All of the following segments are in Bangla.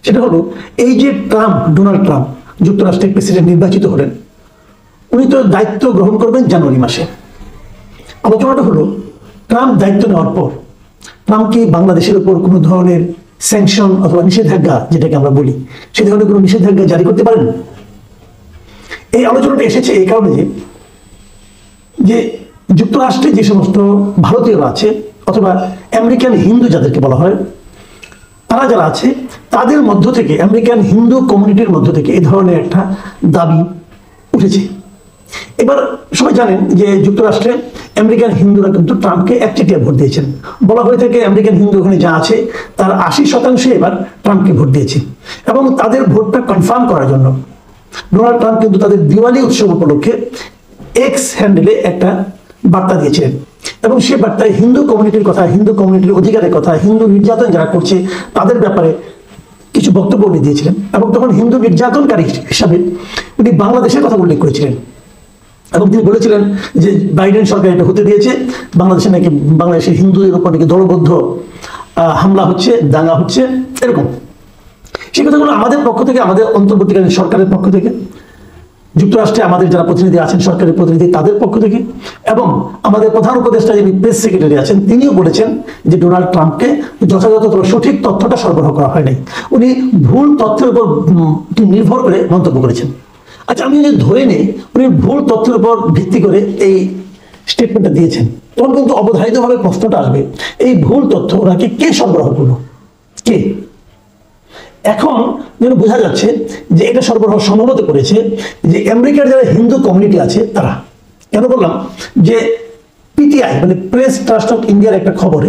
সেটা হলো এই যে ডোনাল্ড ট্রাম্প যুক্তরাষ্ট্রের প্রেসিডেন্ট নির্বাচিত হলেন, উনি তো দায়িত্ব গ্রহণ করবেন জানুয়ারি মাসে। আলোচনাটা হলো ট্রাম্প দায়িত্ব নেওয়ার পর ট্রাম্প কি বাংলাদেশের উপর কোনো ধরনের স্যাংশন অথবা নিষেধাজ্ঞা, যেটাকে আমরা বলি, সেই ধরনের কোনো নিষেধাজ্ঞা জারি করতে পারেন? এই আলোচনাটা এসেছে এই কারণে যে যুক্তরাষ্ট্রে যে সমস্ত ভারতীয়রা আছে অথবা আমেরিকান হিন্দু যাদেরকে বলা হয়, তারা যারা আছে তাদের মধ্য থেকে, আমেরিকান হিন্দু কমিউনিটির মধ্য থেকে এই ধরনের একটা দাবি উঠেছে। এবার সবাই জানেন যে যুক্তরাষ্ট্রে আমেরিকান হিন্দুরা কিন্তু ট্রাম্পকে একচেটিয়া ভোট দিয়েছেন। বলা হয়ে থাকে আমেরিকান হিন্দু ওখানে যা আছে তার 80% এবার ট্রাম্পকে ভোট দিয়েছে, এবং তাদের ভোটটা কনফার্ম করার জন্য ডোনাল্ড ট্রাম্প কিন্তু তাদের দিওয়ালি উৎসব উপলক্ষে এক্স হ্যান্ডেলে একটা বার্তা দিয়েছিলেন, এবং সে বার্তায় হিন্দু কমিউনিটির কথা, হিন্দু কমিউনিটির অধিকারের কথা, হিন্দু নির্যাতন যারা করছে তাদের ব্যাপারে কিছু বক্তব্য উনি দিয়েছিলেন। এবং তখন হিন্দু নির্যাতনকারী হিসাবে উনি বাংলাদেশের কথা উল্লেখ করেছিলেন, এবং তিনি বলেছিলেন যে বাইডেন সরকার এটা হতে দিয়েছে, বাংলাদেশে নাকি বাংলাদেশের হিন্দুদের উপর নাকি দলবদ্ধ হামলা হচ্ছে, দাঙ্গা হচ্ছে, এরকম। সেই কথাগুলো আমাদের পক্ষ থেকে, আমাদের অন্তর্বর্তীকালীন সরকারের পক্ষ থেকে, যুক্তরাষ্ট্রে আমাদের যারা প্রতিনিধি আছেন, সরকারের প্রতিনিধি, তাদের পক্ষ থেকে, এবং আমাদের প্রধান উপদেষ্টা যিনি প্রেস সেক্রেটারি আছেন তিনিও বলেছেন যে ডোনাল্ড ট্রাম্পকে যথাযথ সঠিক তথ্যটা সরবরাহ করা হয় নাই, উনি ভুল তথ্যের উপর নির্ভর করে মন্তব্য করেছেন। আচ্ছা, আমি যদি ধরে নিই উনি ভুল তথ্যের উপর ভিত্তি করে এই স্টেটমেন্টটা দিয়েছেন, তখন কিন্তু অবধারিতভাবে প্রশ্নটা আসবে, এই ভুল তথ্য ওনাকে কে সরবরাহ করলো, কে? এখন যেন বোঝা যাচ্ছে যে এটা সরবরাহ সম্ভবত করেছে যে আমেরিকার যারা হিন্দু কমিউনিটি আছে তারা। কেন বললাম? যে পিটিআই মানে প্রেস ট্রাস্ট অফ ইন্ডিয়ার একটা খবরে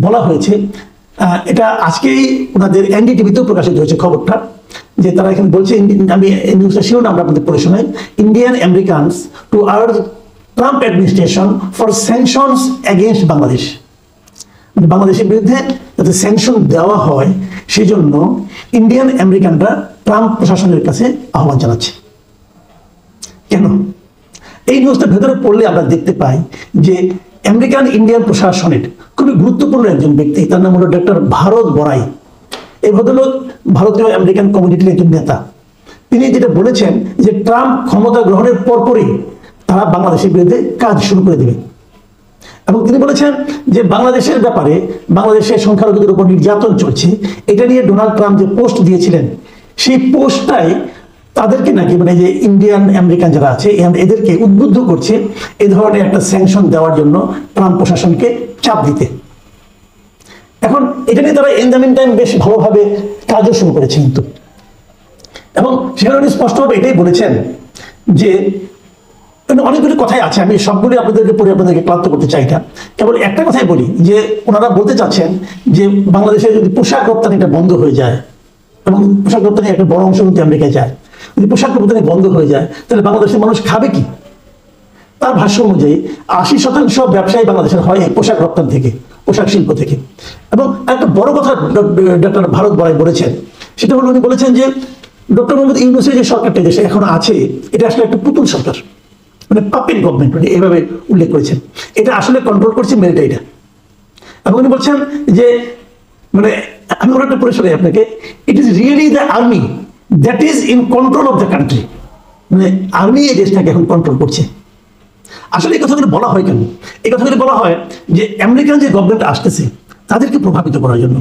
বলা হয়েছে, এটা আজকেই ওনাদের এনডিটিভিতেও প্রকাশিত হয়েছে খবরটা, যে তারা এখানে বলছে, আমি নিউজটা শিরোনাম আমরা আপনাদের পড়ে শোনাই, Indian Americans two urge Trump administration for sanctions against Bangladesh. মানে বাংলাদেশের বিরুদ্ধে যাতে স্যাংশন দেওয়া হয় সেই জন্য ইন্ডিয়ান আমেরিকানরা ট্রাম্প প্রশাসনের কাছে আহ্বান জানাচ্ছে। কেন? এই নিউজটা ভেতরে পড়লে আমরা দেখতে পাই যে আমেরিকান ইন্ডিয়ান প্রশাসনের খুবই গুরুত্বপূর্ণ একজন ব্যক্তি, তার নাম হলো ডক্টর ভারত বড়াই। এই ভদ্রলোক ভারতীয় আমেরিকান কমিউনিটির একজন নেতা। তিনি যেটা বলেছেন যে ট্রাম্প ক্ষমতা গ্রহণের পরপরই তারা বাংলাদেশের বিরুদ্ধে কাজ শুরু করে দেবে, এবং তিনি বলেছেন যে বাংলাদেশের ব্যাপারে, বাংলাদেশের সংখ্যালঘুদের উপর নির্যাতন চলছে, এটা নিয়ে ডোনাল্ড ট্রাম্প যে পোস্ট দিয়েছিলেন সেই পোস্টটাই তাদেরকে নাকি, মানে যে ইন্ডিয়ান আমেরিকান যারা আছে এদেরকে উদ্বুদ্ধ করছে এ ধরনের একটা স্যাংশন দেওয়ার জন্য ট্রাম্প প্রশাসনকে চাপ দিতে। এখন এটা নিয়ে তারা ইন দ্য মিন টাইম বেশ ভালোভাবে কাজও শুরু করেছে কিন্তু, এবং সেখানে উনি স্পষ্টভাবে এটাই বলেছেন যে অনেকগুলি কথাই আছে, আমি সবগুলি আপনাদেরকে পড়ে আপনাদেরকে ক্লান্ত করতে চাই না, কেবল একটা কথাই বলি যে ওনারা বলতে চাচ্ছেন যে বাংলাদেশে যদি পোশাক রপ্তানিটা বন্ধ হয়ে যায়, এবং পোশাক রপ্তানি একটা বড় অংশ কিন্তু আমেরিকায় যায়, যদি পোশাক রপ্তানি বন্ধ হয়ে যায় তাহলে বাংলাদেশের মানুষ খাবে কি? তার ভাষ্য অনুযায়ী 80% ব্যবসায়ী বাংলাদেশের হয় পোশাক রপ্তানি থেকে, পোশাক শিল্প থেকে। এবং একটা বড় কথা ডক্টর ভারত বড়াই বলেছেন, সেটা হলো উনি বলেছেন যে ডক্টর মোহাম্মদ ইউনূসের যে সরকারটা দেশে এখন আছে এটা আসলে একটা পুতুল সরকার, মানে পাপেট গভর্নমেন্ট, মানে এইভাবে উল্লেখ করেছেন। এটা আসলে কন্ট্রোল করছে মিলিটারিটা। এবং উনি বলছেন যে, মানে আমি ওটা পড়ে শোনাই আপনাকে, it is really the army that is in control of the country. মানে আর্মি এই দেশটাকে এখন কন্ট্রোল করছে। আসলে এই কথাগুলো বলা হয় কেন? এই কথাগুলো বলা হয় যে আমেরিকান যে গভর্নমেন্ট আসতেছে তাদেরকে প্রভাবিত করার জন্য।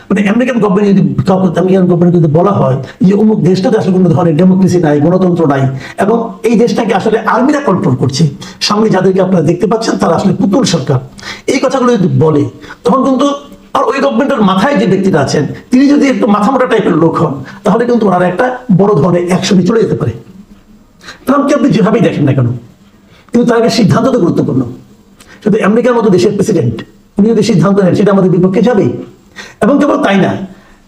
মানে আমেরিকান গভর্নমেন্ট যদি বলা হয় যে অমুক দেশটাতে আসলে কোনো ধরনের ডেমোক্রেসি নাই, গণতন্ত্র নাই, এবং এই দেশটাকে আসলে আর্মিরা কন্ট্রোল করছে, সামনে যাদেরকে আপনারা দেখতে পাচ্ছেন তারা আসলে পুতুল সরকার, এই কথাগুলো যদি বলে, তখন কিন্তু আর ওই গভর্নমেন্টের মাথায় যে ব্যক্তিটা আছেন তিনি যদি একটু মাথা মোটা টাইপের লোক হন, তাহলে কিন্তু ওনারা একটা বড় ধরনের অ্যাকশনে চলে যেতে পারে। ট্রাম্পকে আপনি যেভাবেই দেখেন না কেন, কিন্তু তার একটা সিদ্ধান্ত তো গুরুত্বপূর্ণ। শুধু আমেরিকার মতো দেশের প্রেসিডেন্ট উনি যদি সিদ্ধান্ত নেন সেটা আমাদের বিপক্ষে যাবেই। এবং কেবল তাই না,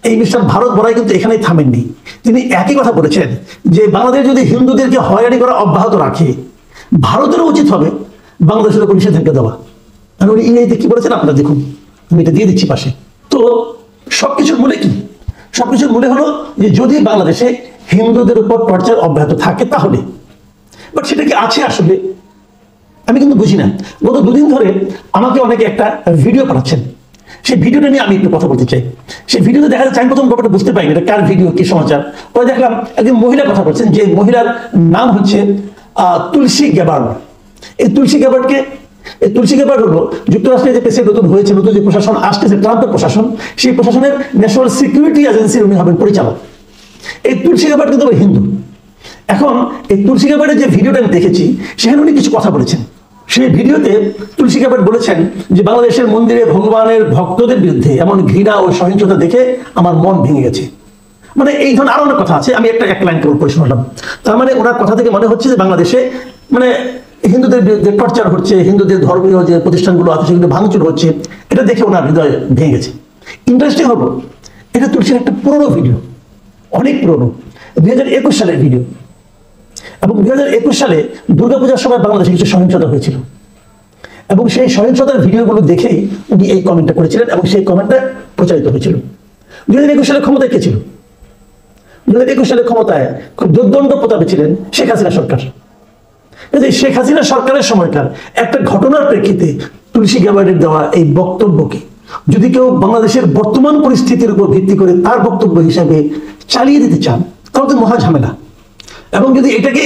এই মিস্টার ভারত বড়াই কিন্তু এখানেই থামেননি, তিনি একই কথা বলেছেন যে বাংলাদেশ যদি হিন্দুদেরকে হয়রানি করা অব্যাহত রাখে, ভারতেরও উচিত হবে বাংলাদেশের উপর নিষেধাজ্ঞা দেওয়া। আর উনি ইংরেজিতে কি বলেছেন আপনারা দেখুন, আমি এটা দিয়ে দিচ্ছি পাশে। তো সবকিছুর মূলে কি? সবকিছুর মূলে হলো যে যদি বাংলাদেশে হিন্দুদের উপর টর্চার অব্যাহত থাকে তাহলে, বাট সেটা কি আছে আসলে? আমি কিন্তু বুঝি না। গত দুদিন ধরে আমাকে অনেকে একটা ভিডিও পাঠাচ্ছেন সেই ভিডিওটা নিয়ে আমি একটু কথা বলতে চাই। সেই ভিডিওতে দেখা যাচ্ছে আমি প্রথম ব্যাপারটা বুঝতে পাইনি এটা কার ভিডিও, কি সমাচার। পরে দেখলাম একজন মহিলা কথা বলছেন, যে মহিলার নাম হচ্ছে তুলসী গ্যাবার্ড। এই তুলসী গ্যাবার্ড হলো যুক্তরাষ্ট্রের যে প্রেসিডেন্ট নতুন হয়েছে, নতুন যে প্রশাসন আসতেছে ট্রাম্পের প্রশাসন, সেই প্রশাসনের ন্যাশনাল সিকিউরিটি এজেন্সির উনি হবেন পরিচালক। এই তুলসী গ্যাবার্ড কিন্তু হিন্দু। এখন এই তুলসী গ্যাবার্ডের যে ভিডিওটা আমি দেখেছি, সেখানে উনি কিছু কথা বলেছেন। সেই ভিডিওতে তুলসী গ্যাবার্ড বলেছেন যে বাংলাদেশের মন্দিরে ভগবানের ভক্তদের বিরুদ্ধে এমন ঘৃণা ও সহিংসতা দেখে আমার মন ভেঙে গেছে। মানে এই ধরনের আরো অনেক কথা আছে, আমি এক লাইন কেবল পড়ে শোনালাম। তার মানে ওনার কথা থেকে মনে হচ্ছে যে বাংলাদেশে মানে হিন্দুদের বিরুদ্ধে টর্চার হচ্ছে, হিন্দুদের ধর্মীয় যে প্রতিষ্ঠানগুলো আছে সেগুলো ভাঙচুর হচ্ছে, এটা দেখে ওনার হৃদয় ভেঙে গেছে। ইন্টারেস্টিং হলো এটা তুলসীর একটা পুরোনো ভিডিও, অনেক পুরোনো, 2021 সালের ভিডিও। এবং 2021 সালে দুর্গাপূজার সময় বাংলাদেশে কিছু সহিংসতা হয়েছিল, এবং সেই সহিংসতার ভিডিওগুলো দেখেই উনি এই কমেন্টটা করেছিলেন, এবং সেই কমেন্টটা প্রচারিত হয়েছিল। 2021 সালে ক্ষমতায় কে ছিল? 2021 সালে ক্ষমতায় খুব দুর্দণ্ড প্রতাপে ছিলেন শেখ হাসিনা সরকার। শেখ হাসিনা সরকারের সময়কার একটা ঘটনার প্রেক্ষিতে তুলসী গ্যাবার্ডের দেওয়া এই বক্তব্যকে যদি কেউ বাংলাদেশের বর্তমান পরিস্থিতির উপর ভিত্তি করে তার বক্তব্য হিসাবে চালিয়ে দিতে চান, তাহলে তো মহা ঝামেলা। এবং যদি এটাকে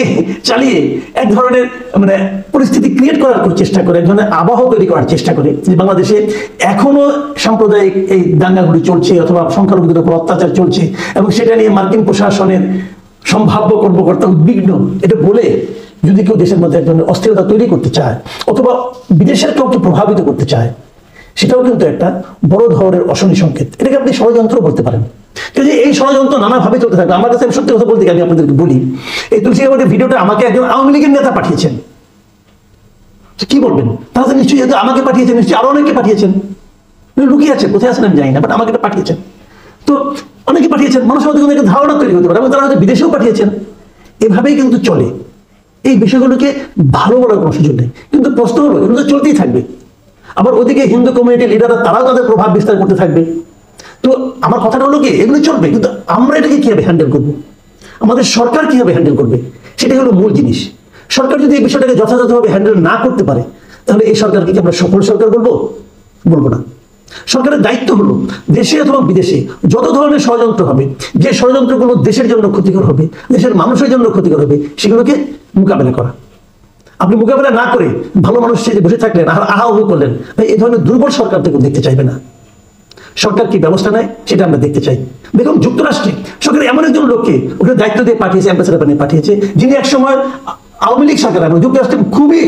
চালিয়ে এক ধরনের মানে পরিস্থিতি ক্রিয়েট করার চেষ্টা করে, এক ধরনের আবহ তৈরি করার চেষ্টা করে যে বাংলাদেশে এখনো সাম্প্রদায়িক এই দাঙ্গাগুলি চলছে অথবা সংখ্যালঘুদের উপর অত্যাচার চলছে, এবং সেটা নিয়ে মার্কিন প্রশাসনের সম্ভাব্য কর্মকর্তা উদ্বিগ্ন, এটা বলে যদি কেউ দেশের মধ্যে এক ধরনের অস্থিরতা তৈরি করতে চায় অথবা বিদেশের কাউকে প্রভাবিত করতে চায়, সেটাও কিন্তু একটা বড় ধরনের অশনি সংকেত। এটাকে আপনি ষড়যন্ত্র বলতে পারেন। কিন্তু এই ষড়যন্ত্র নানাভাবে চলতে থাকবে। আমার কাছে আমি সত্যি কথা বলতে গিয়ে আমি আপনাদেরকে বলি, এই তুলসী গ্যাবার্ডের ভিডিওটা আমাকে একজন আওয়ামী লীগের নেতা পাঠিয়েছেন। কি বলবেন? তাহলে নিশ্চয়ই আমাকে পাঠিয়েছেন, নিশ্চয়ই আরো অনেকে পাঠিয়েছেন, লুকিয়ে আছে, কোথায় আছেন আমি জানি না, বাট আমাকে এটা পাঠিয়েছেন। তো অনেকে পাঠিয়েছেন, মানুষের মধ্যে একটা ধারণা তৈরি হতে পারে, এবং তারা হয়তো বিদেশেও পাঠিয়েছেন। এভাবেই কিন্তু চলে। এই বিষয়গুলোকে ভালো বলার কোনো সুযোগ নেই, কিন্তু প্রশ্ন হলো এগুলো তো চলতেই থাকবে। আবার ওদিকে হিন্দু কমিউনিটির লিডাররা তারাও তাদের প্রভাব বিস্তার করতে থাকবে। তো আমার কথাটা হলো কি, এগুলো চলবে, কিন্তু আমরা এটাকে কিভাবে হ্যান্ডেল করবো, আমাদের সরকার কিভাবে হ্যান্ডেল করবে, সেটাই হলো মূল জিনিস। সরকার যদি এই বিষয়টাকে যথাযথভাবে হ্যান্ডেল না করতে পারে, তাহলে এই সরকারকে কি আমরা সফল সরকার বলবো না। সরকারের দায়িত্ব হলো দেশে অথবা বিদেশে যত ধরনের ষড়যন্ত্র হবে, যে ষড়যন্ত্রগুলো দেশের জন্য ক্ষতিকর হবে, দেশের মানুষের জন্য ক্ষতিকর হবে, সেগুলোকে মোকাবেলা করা। আপনি মোকাবেলা না করে ভালো মানুষ সে বসে থাকলেন আর আহা উহু করলেন, ভাই এই ধরনের দুর্বল সরকার থেকে দেখতে চাইবে না। সরকার কি ব্যবস্থা নেয় সেটা আমরা দেখতে চাই। দেখুন যুক্তরাষ্ট্রে সরকার এমন একজন লোককে ওকে দায়িত্ব দিয়ে পাঠিয়েছে, অ্যাম্বাসেডর বানিয়ে পাঠিয়েছে, যিনি একসময় আওয়ামী লীগ সরকার এবং যুক্তরাষ্ট্রে খুবই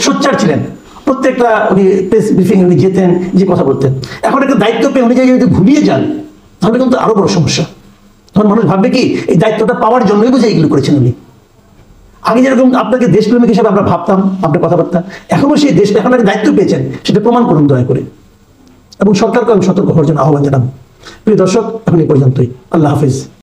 সোচ্চার ছিলেন। প্রত্যেকটা উনি প্রেস ব্রিফিং উনি যেতেন, যে কথা বলতেন। এখন একটা দায়িত্ব পেয়ে উনি যদি ঘুরিয়ে যান, তাহলে কিন্তু আরো বড় সমস্যা। তখন মানুষ ভাববে কি এই দায়িত্বটা পাওয়ার জন্যই বুঝে এগুলো করেছেন উনি। আগে যেরকম আপনাকে দেশপ্রেমিক হিসেবে আমরা ভাবতাম, আপনার কথাবার্তা, এখনো সেই দেশ এখন একটা দায়িত্ব পেয়েছেন, সেটা প্রমাণ করুন দয়া করে। এবং সরকারকে আমি সতর্ক হওয়ার জন্য আহ্বান জানাবো। প্রিয় দর্শক, এখন এই পর্যন্তই। আল্লাহ হাফিজ।